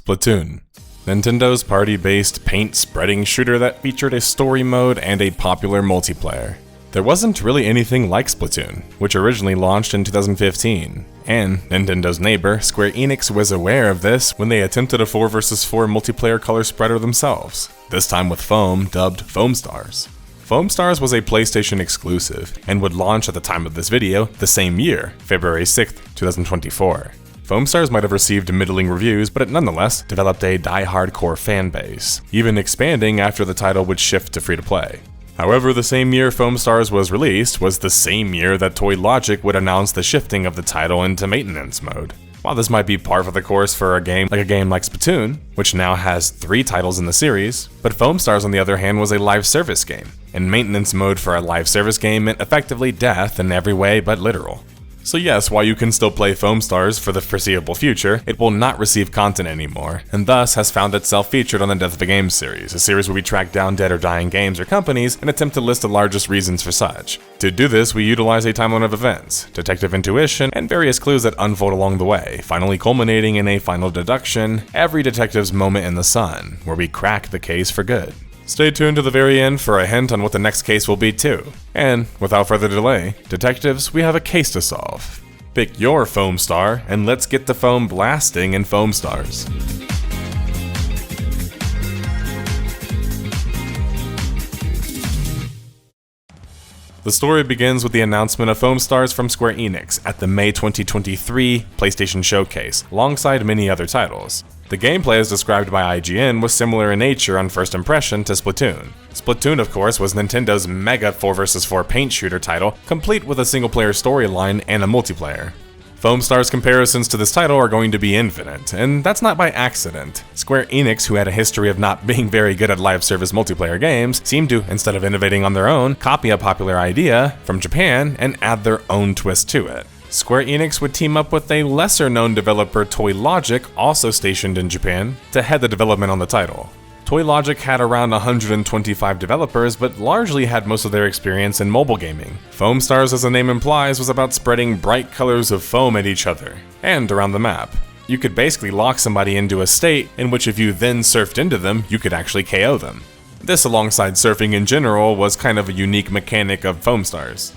Splatoon. Nintendo's party-based paint-spreading shooter that featured a story mode and a popular multiplayer. There wasn't really anything like Splatoon, which originally launched in 2015, and Nintendo's neighbor, Square Enix, was aware of this when they attempted a 4 vs 4 multiplayer color spreader themselves, this time with foam dubbed Foamstars. Foamstars was a PlayStation exclusive, and would launch at the time of this video the same year, February 6th, 2024. Foamstars might have received middling reviews, but it nonetheless developed a die-hardcore fanbase, even expanding after the title would shift to free-to-play. However, the same year Foamstars was released was the same year that Toy Logic would announce the shifting of the title into maintenance mode. While this might be par for the course for a game like Splatoon, which now has 3 titles in the series, but Foamstars on the other hand was a live service game, and maintenance mode for a live service game meant effectively death in every way but literal. So yes, while you can still play Foamstars for the foreseeable future, it will not receive content anymore, and thus has found itself featured on the Death of a Game series, a series where we track down dead or dying games or companies and attempt to list the largest reasons for such. To do this, we utilize a timeline of events, detective intuition, and various clues that unfold along the way, finally culminating in a final deduction, every detective's moment in the sun, where we crack the case for good. Stay tuned to the very end for a hint on what the next case will be too. And, without further delay, detectives, we have a case to solve. Pick your Foamstar, and let's get the foam blasting in Foamstars. The story begins with the announcement of Foamstars from Square Enix at the May 2023 PlayStation Showcase, alongside many other titles. The gameplay as described by IGN was similar in nature on first impression to Splatoon. Splatoon, of course, was Nintendo's mega 4 vs 4 paint shooter title, complete with a single-player storyline and a multiplayer. Foamstars' comparisons to this title are going to be infinite, and that's not by accident. Square Enix, who had a history of not being very good at live service multiplayer games, seemed to, instead of innovating on their own, copy a popular idea from Japan and add their own twist to it. Square Enix would team up with a lesser-known developer, Toy Logic, also stationed in Japan, to head the development on the title. Toy Logic had around 125 developers, but largely had most of their experience in mobile gaming. Foamstars, as the name implies, was about spreading bright colors of foam at each other, and around the map. You could basically lock somebody into a state in which if you then surfed into them, you could actually KO them. This, alongside surfing in general, was kind of a unique mechanic of Foamstars.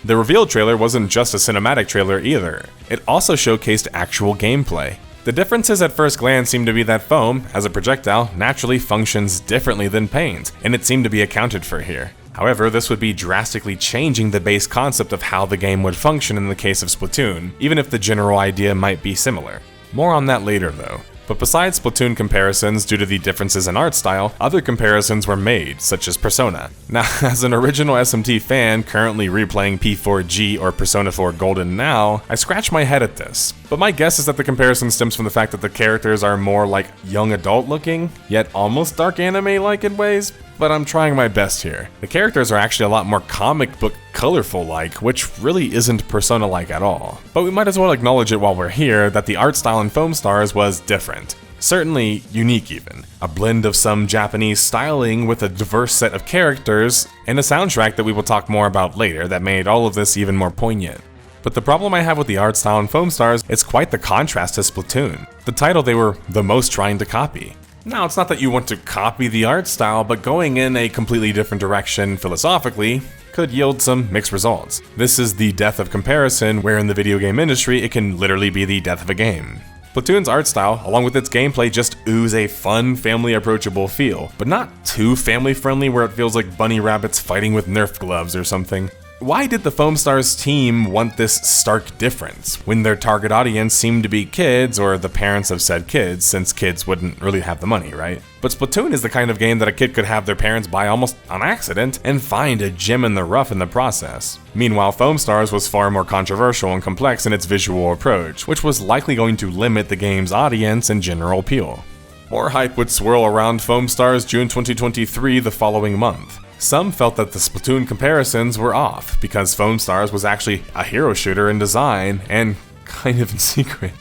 The reveal trailer wasn't just a cinematic trailer either, it also showcased actual gameplay. The differences at first glance seem to be that foam, as a projectile, naturally functions differently than paint, and it seemed to be accounted for here. However, this would be drastically changing the base concept of how the game would function in the case of Splatoon, even if the general idea might be similar. More on that later though. But besides Splatoon comparisons due to the differences in art style, other comparisons were made, such as Persona. Now, as an original SMT fan currently replaying P4G or Persona 4 Golden now, I scratch my head at this. But my guess is that the comparison stems from the fact that the characters are more like young adult looking, yet almost dark anime-like in ways, but I'm trying my best here. The characters are actually a lot more comic book colorful-like, which really isn't Persona-like at all. But we might as well acknowledge it while we're here that the art style in Foamstars was different. Certainly unique even. A blend of some Japanese styling with a diverse set of characters, and a soundtrack that we will talk more about later that made all of this even more poignant. But the problem I have with the art style in Foamstars is quite the contrast to Splatoon, the title they were the most trying to copy. Now, it's not that you want to copy the art style, but going in a completely different direction philosophically could yield some mixed results. This is the death of comparison, where in the video game industry it can literally be the death of a game. Splatoon's art style, along with its gameplay, just ooze a fun, family-approachable feel, but not too family-friendly where it feels like bunny rabbits fighting with Nerf gloves or something. Why did the Foamstars team want this stark difference, when their target audience seemed to be kids or the parents of said kids, since kids wouldn't really have the money, right? But Splatoon is the kind of game that a kid could have their parents buy almost on accident and find a gem in the rough in the process. Meanwhile, Foamstars was far more controversial and complex in its visual approach, which was likely going to limit the game's audience and general appeal. More hype would swirl around Foamstars June 2023 the following month. Some felt that the Splatoon comparisons were off, because Foamstars was actually a hero shooter in design, and kind of in secret,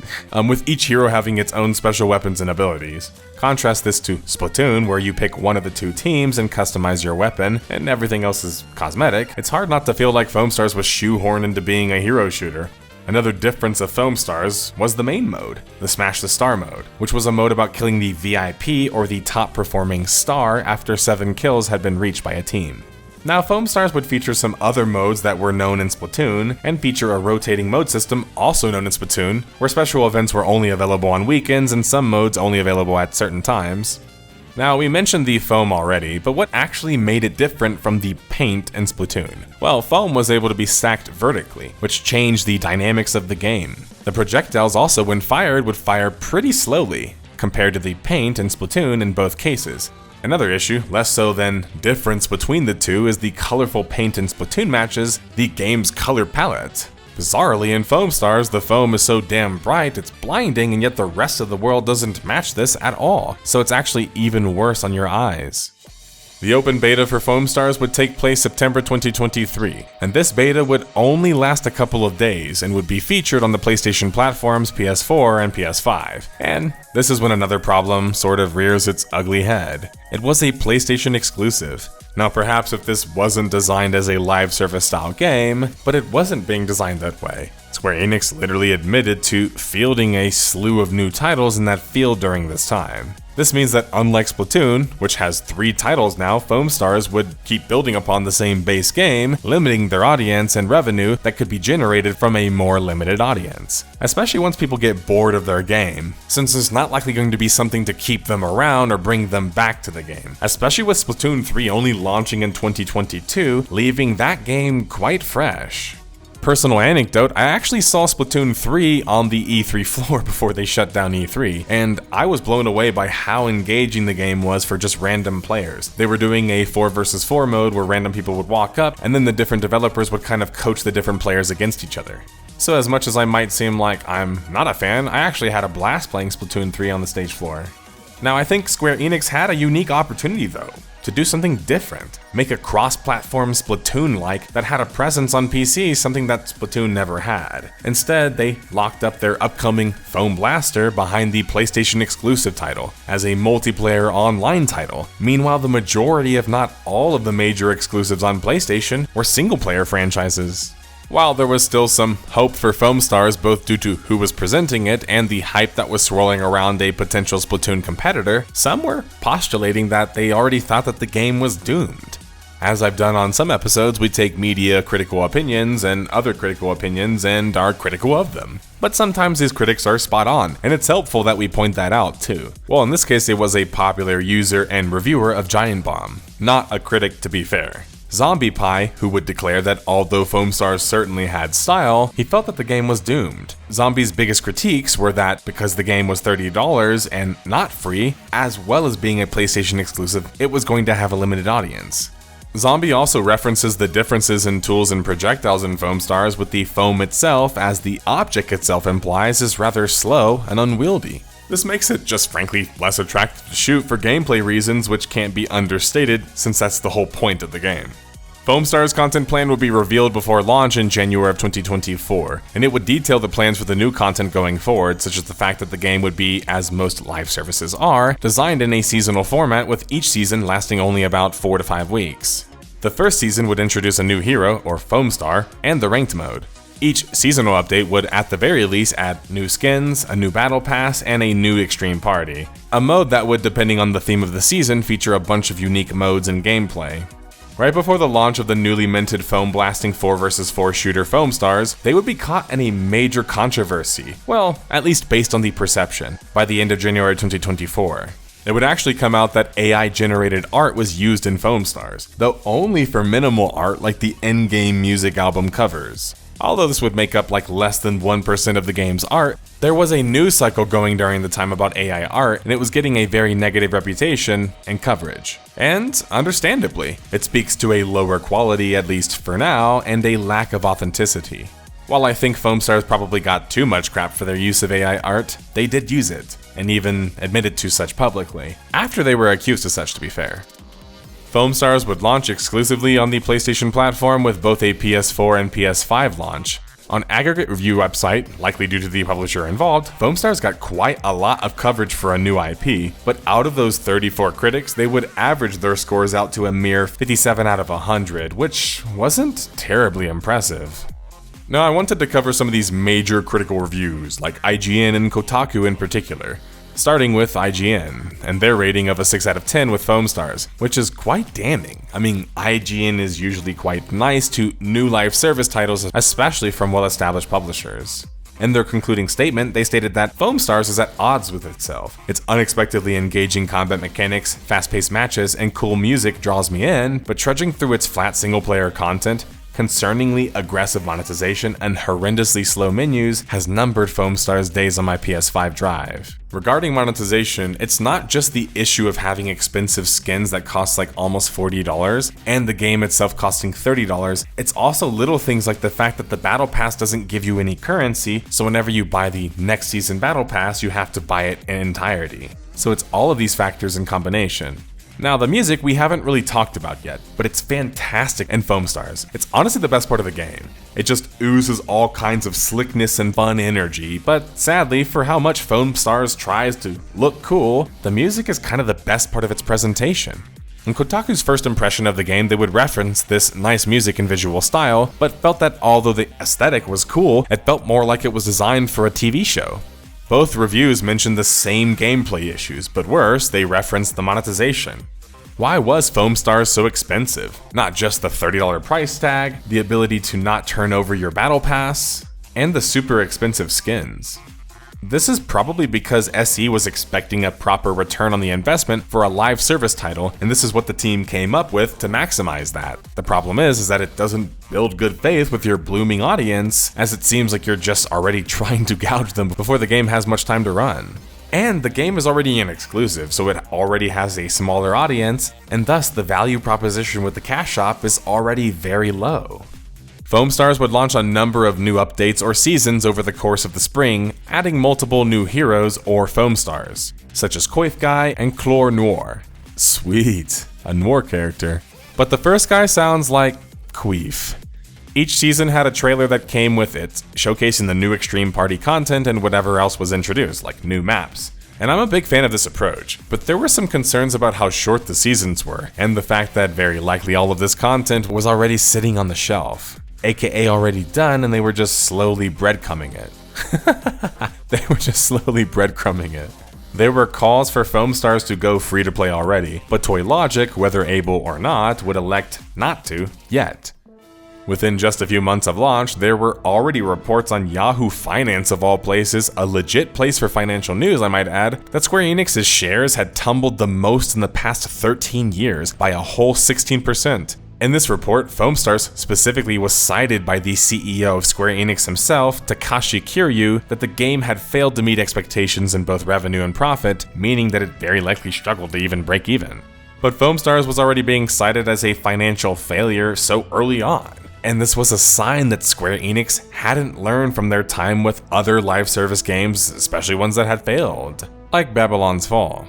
with each hero having its own special weapons and abilities. Contrast this to Splatoon, where you pick one of the two teams and customize your weapon, and everything else is cosmetic. It's hard not to feel like Foamstars was shoehorned into being a hero shooter. Another difference of Foamstars was the main mode, the Smash the Star mode, which was a mode about killing the VIP or the top performing star after 7 kills had been reached by a team. Now, Foamstars would feature some other modes that were known in Splatoon, and feature a rotating mode system also known in Splatoon, where special events were only available on weekends and some modes only available at certain times. Now, we mentioned the foam already, but what actually made it different from the paint in Splatoon? Well, foam was able to be stacked vertically, which changed the dynamics of the game. The projectiles also, when fired, would fire pretty slowly, compared to the paint in Splatoon in both cases. Another issue, less so than difference between the two, is the colorful paint in Splatoon matches the game's color palette. Bizarrely, in Foamstars, the foam is so damn bright it's blinding, and yet the rest of the world doesn't match this at all, so it's actually even worse on your eyes. The open beta for Foamstars would take place September 2023, and this beta would only last a couple of days and would be featured on the PlayStation platforms PS4 and PS5. And this is when another problem sort of rears its ugly head. It was a PlayStation exclusive. Now, perhaps if this wasn't designed as a live service style game, but it wasn't being designed that way. Square Enix literally admitted to fielding a slew of new titles in that field during this time. This means that unlike Splatoon, which has 3 titles now, Foamstars would keep building upon the same base game, limiting their audience and revenue that could be generated from a more limited audience. Especially once people get bored of their game, since there's not likely going to be something to keep them around or bring them back to the game. Especially with Splatoon 3 only launching in 2022, leaving that game quite fresh. Personal anecdote, I actually saw Splatoon 3 on the E3 floor before they shut down E3, and I was blown away by how engaging the game was for just random players. They were doing a 4 versus 4 mode where random people would walk up, and then the different developers would kind of coach the different players against each other. So as much as I might seem like I'm not a fan, I actually had a blast playing Splatoon 3 on the stage floor. Now, I think Square Enix had a unique opportunity though, to do something different. Make a cross-platform Splatoon-like that had a presence on PC, something that Splatoon never had. Instead, they locked up their upcoming Foam Blaster behind the PlayStation exclusive title, as a multiplayer online title. Meanwhile, the majority, if not all of the major exclusives on PlayStation, were single-player franchises. While there was still some hope for Foamstars both due to who was presenting it and the hype that was swirling around a potential Splatoon competitor, some were postulating that they already thought that the game was doomed. As I've done on some episodes, we take media critical opinions and other critical opinions and are critical of them. But sometimes these critics are spot on, and it's helpful that we point that out too. Well, in this case, it was a popular user and reviewer of Giant Bomb, not a critic to be fair. Zombie Pie, who would declare that although Foamstars certainly had style, he felt that the game was doomed. Zombie's biggest critiques were that because the game was $30 and not free, as well as being a PlayStation exclusive, it was going to have a limited audience. Zombie also references the differences in tools and projectiles in Foamstars, with the foam itself, as the object itself implies, is rather slow and unwieldy. This makes it just frankly less attractive to shoot for gameplay reasons, which can't be understated since that's the whole point of the game. Foamstars' content plan would be revealed before launch in January of 2024, and it would detail the plans for the new content going forward, such as the fact that the game would be, as most live services are, designed in a seasonal format, with each season lasting only about 4 to 5 weeks. The first season would introduce a new hero, or Foamstar, and the ranked mode. Each seasonal update would at the very least add new skins, a new battle pass, and a new extreme party. A mode that would, depending on the theme of the season, feature a bunch of unique modes and gameplay. Right before the launch of the newly minted foam blasting 4 vs 4 shooter Foamstars, they would be caught in a major controversy. Well, at least based on the perception, by the end of January 2024. It would actually come out that AI-generated art was used in Foamstars, though only for minimal art like the in-game music album covers. Although this would make up like less than 1% of the game's art, there was a news cycle going during the time about AI art, and it was getting a very negative reputation and coverage. And understandably, it speaks to a lower quality, at least for now, and a lack of authenticity. While I think Foamstars probably got too much crap for their use of AI art, they did use it, and even admitted to such publicly, after they were accused of such, to be fair. Foamstars would launch exclusively on the PlayStation platform with both a PS4 and PS5 launch. On aggregate review website, likely due to the publisher involved, Foamstars got quite a lot of coverage for a new IP, but out of those 34 critics, they would average their scores out to a mere 57 out of 100, which wasn't terribly impressive. Now, I wanted to cover some of these major critical reviews, like IGN and Kotaku in particular, starting with IGN, and their rating of a 6 out of 10 with Foamstars, which is quite damning. I mean, IGN is usually quite nice to new live service titles, especially from well-established publishers. In their concluding statement, they stated that Foamstars is at odds with itself. Its unexpectedly engaging combat mechanics, fast-paced matches, and cool music draws me in, but trudging through its flat single-player content, concerningly aggressive monetization, and horrendously slow menus has numbered Foamstars' days on my PS5 drive. Regarding monetization, it's not just the issue of having expensive skins that cost like almost $40 and the game itself costing $30, it's also little things like the fact that the Battle Pass doesn't give you any currency, so whenever you buy the next season Battle Pass, you have to buy it in entirety. So it's all of these factors in combination. Now, the music we haven't really talked about yet, but it's fantastic in Foamstars. It's honestly the best part of the game. It just oozes all kinds of slickness and fun energy, but sadly, for how much Foamstars tries to look cool, the music is kind of the best part of its presentation. In Kotaku's first impression of the game, they would reference this nice music and visual style, but felt that although the aesthetic was cool, it felt more like it was designed for a TV show. Both reviews mentioned the same gameplay issues, but worse, they referenced the monetization. Why was Foamstars so expensive? Not just the $30 price tag, the ability to not turn over your battle pass, and the super expensive skins. This is probably because SE was expecting a proper return on the investment for a live service title, and this is what the team came up with to maximize that. The problem is that it doesn't build good faith with your blooming audience, as it seems like you're just already trying to gouge them before the game has much time to run. And the game is already an exclusive, so it already has a smaller audience, and thus the value proposition with the cash shop is already very low. Foamstars would launch a number of new updates or seasons over the course of the spring, adding multiple new heroes or Foamstars, such as Coif Guy and Chlor Noir. Sweet, a Noir character. But the first guy sounds like Queef. Each season had a trailer that came with it, showcasing the new Extreme Party content and whatever else was introduced, like new maps. And I'm a big fan of this approach, but there were some concerns about how short the seasons were, and the fact that very likely all of this content was already sitting on the shelf. AKA already done, and they were just slowly breadcrumbing it. There were calls for Foamstars to go free to play already, but Toy Logic, whether able or not, would elect not to yet. Within just a few months of launch, there were already reports on Yahoo Finance of all places, a legit place for financial news I might add, that Square Enix's shares had tumbled the most in the past 13 years by a whole 16%. In this report, Foamstars specifically was cited by the CEO of Square Enix himself, Takashi Kiryu, that the game had failed to meet expectations in both revenue and profit, meaning that it very likely struggled to even break even. But Foamstars was already being cited as a financial failure so early on. And this was a sign that Square Enix hadn't learned from their time with other live service games, especially ones that had failed, like Babylon's Fall.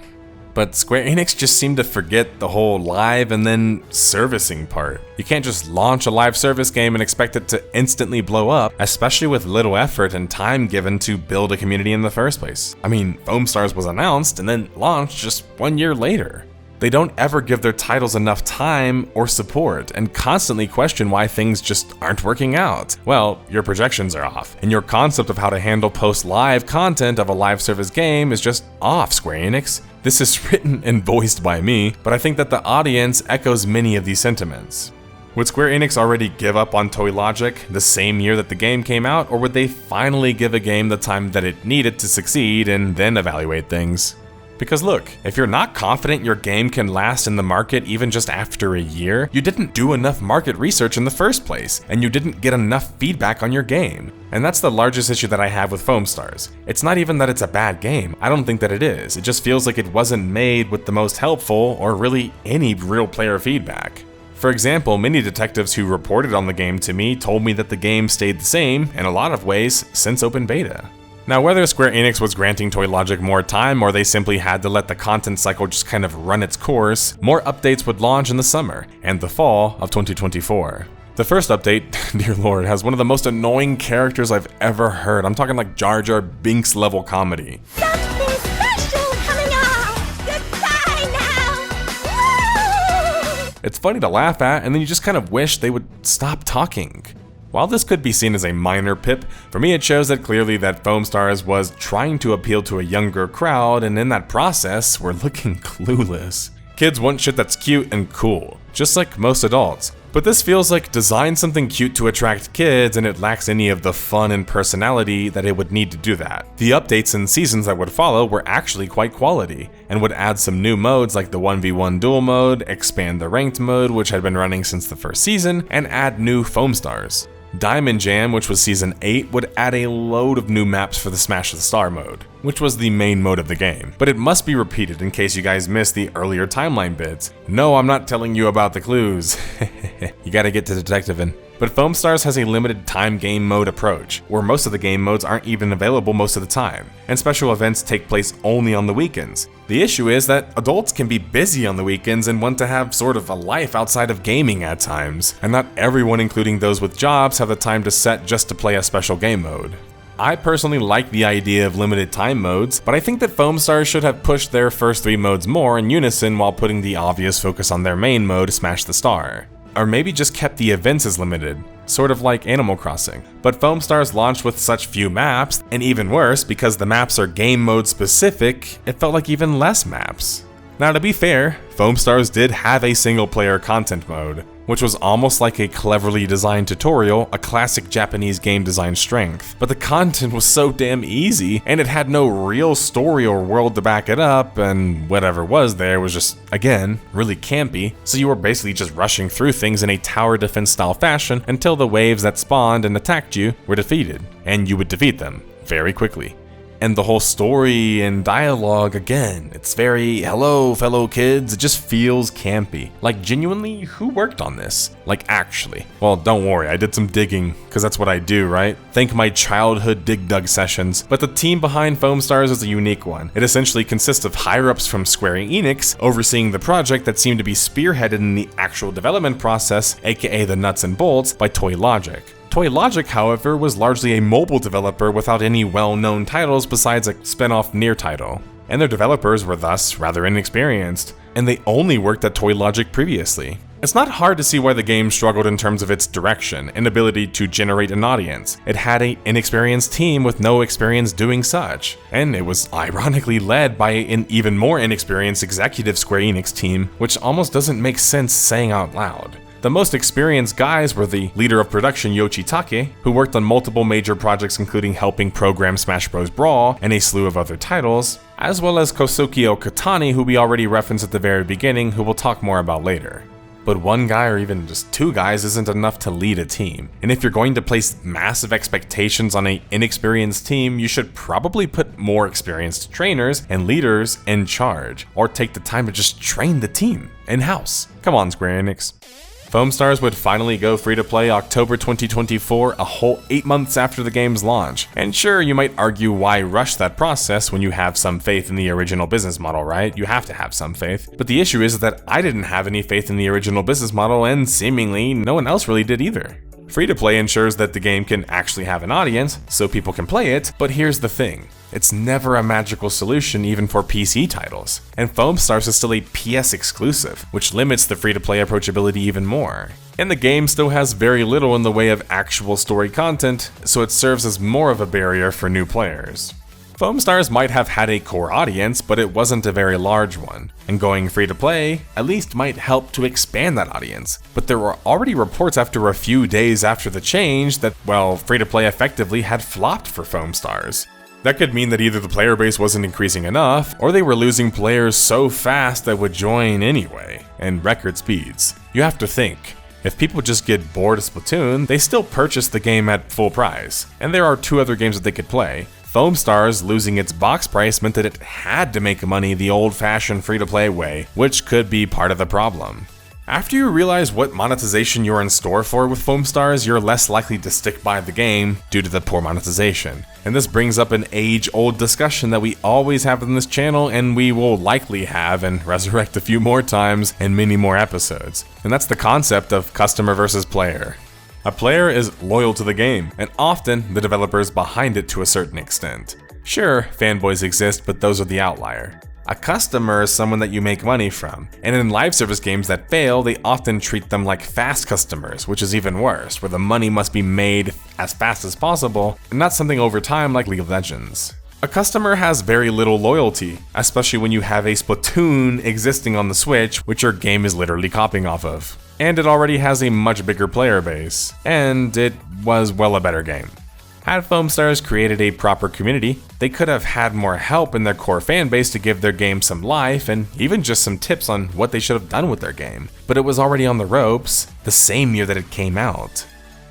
But Square Enix just seemed to forget the whole live and then servicing part. You can't just launch a live service game and expect it to instantly blow up, especially with little effort and time given to build a community in the first place. I mean, Foamstars was announced and then launched just 1 year later. They don't ever give their titles enough time or support and constantly question why things just aren't working out. Well, your projections are off, and your concept of how to handle post-live content of a live service game is just off, Square Enix. This is written and voiced by me, but I think that the audience echoes many of these sentiments. Would Square Enix already give up on Toy Logic the same year that the game came out, or would they finally give a game the time that it needed to succeed and then evaluate things? Because look, if you're not confident your game can last in the market even just after a year, you didn't do enough market research in the first place, and you didn't get enough feedback on your game. And that's the largest issue that I have with Foamstars. It's not even that it's a bad game, I don't think that it is. It just feels like it wasn't made with the most helpful or really any real player feedback. For example, many detectives who reported on the game to me told me that the game stayed the same, in a lot of ways, since open beta. Now, whether Square Enix was granting Toy Logic more time or they simply had to let the content cycle just kind of run its course, more updates would launch in the summer and the fall of 2024. The first update, dear lord, has one of the most annoying characters I've ever heard. I'm talking like Jar Jar Binks level comedy. Something special coming up! Goodbye now! Woo! It's funny to laugh at, and then you just kind of wish they would stop talking. While this could be seen as a minor pip, for me it shows that clearly that Foamstars was trying to appeal to a younger crowd, and in that process, we're looking clueless. Kids want shit that's cute and cool, just like most adults. But this feels like design something cute to attract kids, and it lacks any of the fun and personality that it would need to do that. The updates and seasons that would follow were actually quite quality, and would add some new modes like the 1v1 duel mode, expand the ranked mode which had been running since the first season, and add new Foamstars. Diamond Jam, which was Season 8, would add a load of new maps for the Smash the Star mode, which was the main mode of the game. But it must be repeated in case you guys missed the earlier timeline bids. No, I'm not telling you about the clues. You gotta get to detectiving. But Foamstars has a limited time game mode approach, where most of the game modes aren't even available most of the time, and special events take place only on the weekends. The issue is that adults can be busy on the weekends and want to have sort of a life outside of gaming at times, and not everyone, including those with jobs, have the time to set just to play a special game mode. I personally like the idea of limited time modes, but I think that Foamstars should have pushed their first 3 modes more in unison while putting the obvious focus on their main mode, Smash the Star. Or maybe just kept the events as limited, sort of like Animal Crossing. But Foamstars launched with such few maps, and even worse, because the maps are game mode specific, it felt like even less maps. Now to be fair, Foamstars did have a single player content mode, which was almost like a cleverly designed tutorial, a classic Japanese game design strength. But the content was so damn easy, and it had no real story or world to back it up, and whatever was there was just, again, really campy, so you were basically just rushing through things in a tower defense style fashion until the waves that spawned and attacked you were defeated, and you would defeat them very quickly. And the whole story and dialogue, again, it's very, hello fellow kids, it just feels campy. Like genuinely, who worked on this? Like actually. Well, don't worry, I did some digging, cause that's what I do, right? Thank my childhood dig-dug sessions. But the team behind Foamstars is a unique one. It essentially consists of higher-ups from Square Enix, overseeing the project that seemed to be spearheaded in the actual development process, aka the nuts and bolts, by Toy Logic. Toy Logic, however, was largely a mobile developer without any well-known titles besides a spin-off Nier title, and their developers were thus rather inexperienced, and they only worked at Toy Logic previously. It's not hard to see why the game struggled in terms of its direction and ability to generate an audience. It had an inexperienced team with no experience doing such, and it was ironically led by an even more inexperienced executive Square Enix team, which almost doesn't make sense saying out loud. The most experienced guys were the leader of production Yoshitake, who worked on multiple major projects including helping program Smash Bros. Brawl and a slew of other titles, as well as Kosuke Okatani, who we already referenced at the very beginning, who we'll talk more about later. But one guy or even just 2 guys isn't enough to lead a team, and if you're going to place massive expectations on an inexperienced team, you should probably put more experienced trainers and leaders in charge, or take the time to just train the team in-house. Come on, Square Enix. Foamstars would finally go free-to-play October 2024, a whole 8 months after the game's launch. And sure, you might argue why rush that process when you have some faith in the original business model, right? You have to have some faith. But the issue is that I didn't have any faith in the original business model, and seemingly no one else really did either. Free-to-play ensures that the game can actually have an audience, so people can play it, but here's the thing. It's never a magical solution even for PC titles, and Foamstars is still a PS exclusive, which limits the free-to-play approachability even more. And the game still has very little in the way of actual story content, so it serves as more of a barrier for new players. Foamstars might have had a core audience, but it wasn't a very large one, and going free-to-play at least might help to expand that audience. But there were already reports after a few days after the change that, well, free-to-play effectively had flopped for Foamstars. That could mean that either the player base wasn't increasing enough, or they were losing players so fast that would join anyway, and record speeds. You have to think, if people just get bored of Splatoon, they still purchase the game at full price, and there are 2 other games that they could play. Foamstars losing its box price meant that it had to make money the old-fashioned free-to-play way, which could be part of the problem. After you realize what monetization you're in store for with Foamstars, you're less likely to stick by the game due to the poor monetization. And this brings up an age-old discussion that we always have on this channel, and we will likely have and resurrect a few more times in many more episodes. And that's the concept of customer versus player. A player is loyal to the game, and often the developers behind it to a certain extent. Sure, fanboys exist, but those are the outlier. A customer is someone that you make money from, and in live service games that fail, they often treat them like fast customers, which is even worse, where the money must be made as fast as possible, and not something over time like League of Legends. A customer has very little loyalty, especially when you have a Splatoon existing on the Switch, which your game is literally copying off of. And it already has a much bigger player base, and it was well a better game. Had Foamstars created a proper community, they could have had more help in their core fanbase to give their game some life and even just some tips on what they should have done with their game. But it was already on the ropes, the same year that it came out.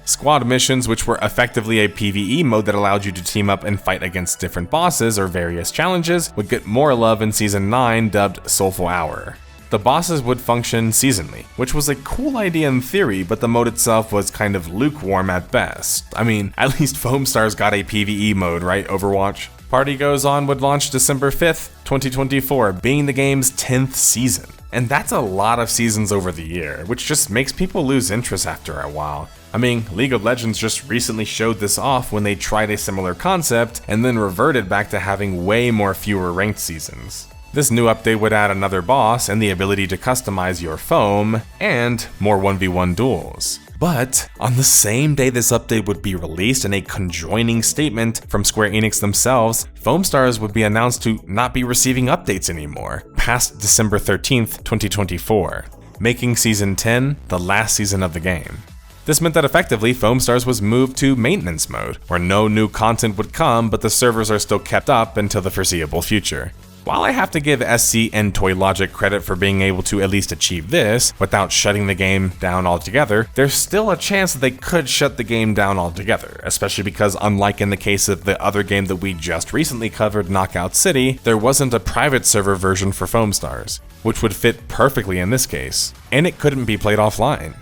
Squad missions, which were effectively a PvE mode that allowed you to team up and fight against different bosses or various challenges, would get more love in Season 9, dubbed Soulful Hour. The bosses would function seasonally, which was a cool idea in theory, but the mode itself was kind of lukewarm at best. I mean, at least Foamstars got a PvE mode, right, Overwatch? Party Goes On would launch December 5th, 2024, being the game's 10th season. And that's a lot of seasons over the year, which just makes people lose interest after a while. I mean, League of Legends just recently showed this off when they tried a similar concept and then reverted back to having way fewer ranked seasons. This new update would add another boss and the ability to customize your foam, and more 1v1 duels. But on the same day this update would be released in a conjoining statement from Square Enix themselves, Foamstars would be announced to not be receiving updates anymore, past December 13th, 2024, making Season 10 the last season of the game. This meant that effectively, Foamstars was moved to maintenance mode, where no new content would come, but the servers are still kept up until the foreseeable future. While I have to give SC and Toy Logic credit for being able to at least achieve this without shutting the game down altogether, there's still a chance that they could shut the game down altogether, especially because unlike in the case of the other game that we just recently covered, Knockout City, there wasn't a private server version for Foamstars, which would fit perfectly in this case, and it couldn't be played offline.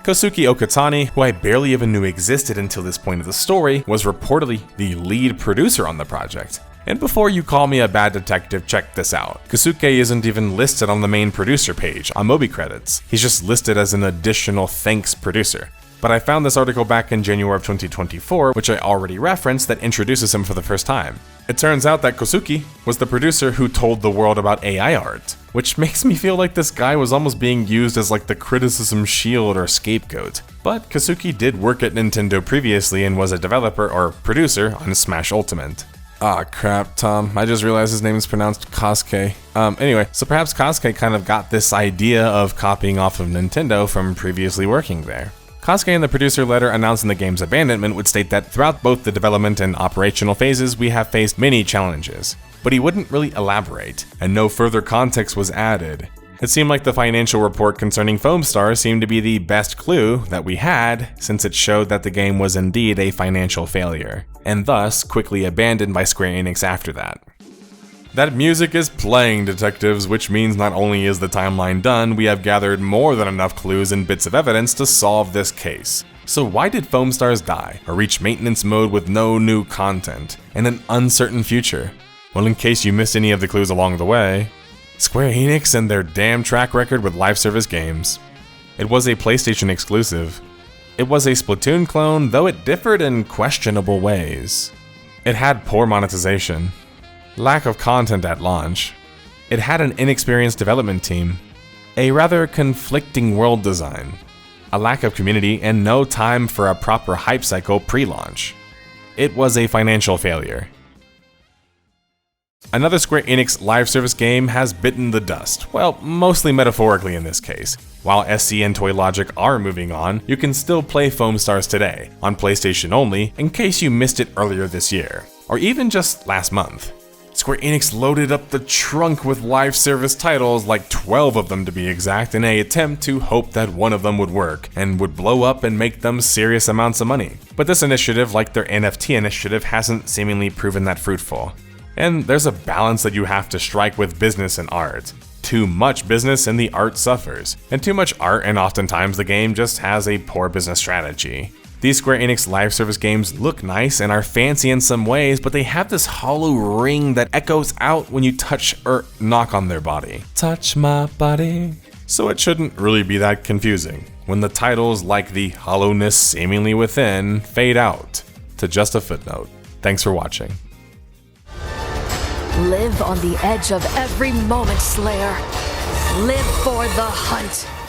Kosuke Okatani, who I barely even knew existed until this point of the story, was reportedly the lead producer on the project. And before you call me a bad detective, check this out. Kosuke isn't even listed on the main producer page on Moby Credits. He's just listed as an additional thanks producer. But I found this article back in January of 2024, which I already referenced, that introduces him for the first time. It turns out that Kosuke was the producer who told the world about AI art, which makes me feel like this guy was almost being used as like the criticism shield or scapegoat. But Kosuke did work at Nintendo previously and was a developer or producer on Smash Ultimate. Ah, crap, Tom. I just realized his name is pronounced Kosuke. Anyway, so perhaps Kosuke kind of got this idea of copying off of Nintendo from previously working there. Kosuke in the producer letter announcing the game's abandonment would state that throughout both the development and operational phases, we have faced many challenges. But he wouldn't really elaborate, and no further context was added. It seemed like the financial report concerning Foamstars seemed to be the best clue that we had, since it showed that the game was indeed a financial failure, and thus quickly abandoned by Square Enix after that. That music is playing, detectives, which means not only is the timeline done, we have gathered more than enough clues and bits of evidence to solve this case. So why did Foamstars die, or reach maintenance mode with no new content, and an uncertain future? Well, in case you missed any of the clues along the way, Square Enix and their damn track record with live service games. It was a PlayStation exclusive. It was a Splatoon clone, though it differed in questionable ways. It had poor monetization, lack of content at launch. It had an inexperienced development team, a rather conflicting world design, a lack of community, and no time for a proper hype cycle pre-launch. It was a financial failure. Another Square Enix live service game has bitten the dust, well, mostly metaphorically in this case. While SC and Toy Logic are moving on, you can still play Foamstars today, on PlayStation only, in case you missed it earlier this year, or even just last month. Square Enix loaded up the trunk with live service titles, like 12 of them to be exact, in an attempt to hope that one of them would work, and would blow up and make them serious amounts of money. But this initiative, like their NFT initiative, hasn't seemingly proven that fruitful. And there's a balance that you have to strike with business and art. Too much business and the art suffers, and too much art and oftentimes the game just has a poor business strategy. These Square Enix live service games look nice and are fancy in some ways, but they have this hollow ring that echoes out when you touch or knock on their body. Touch my body. So it shouldn't really be that confusing when the titles like the hollowness seemingly within fade out to just a footnote. Thanks for watching. Live on the edge of every moment, Slayer. Live for the hunt.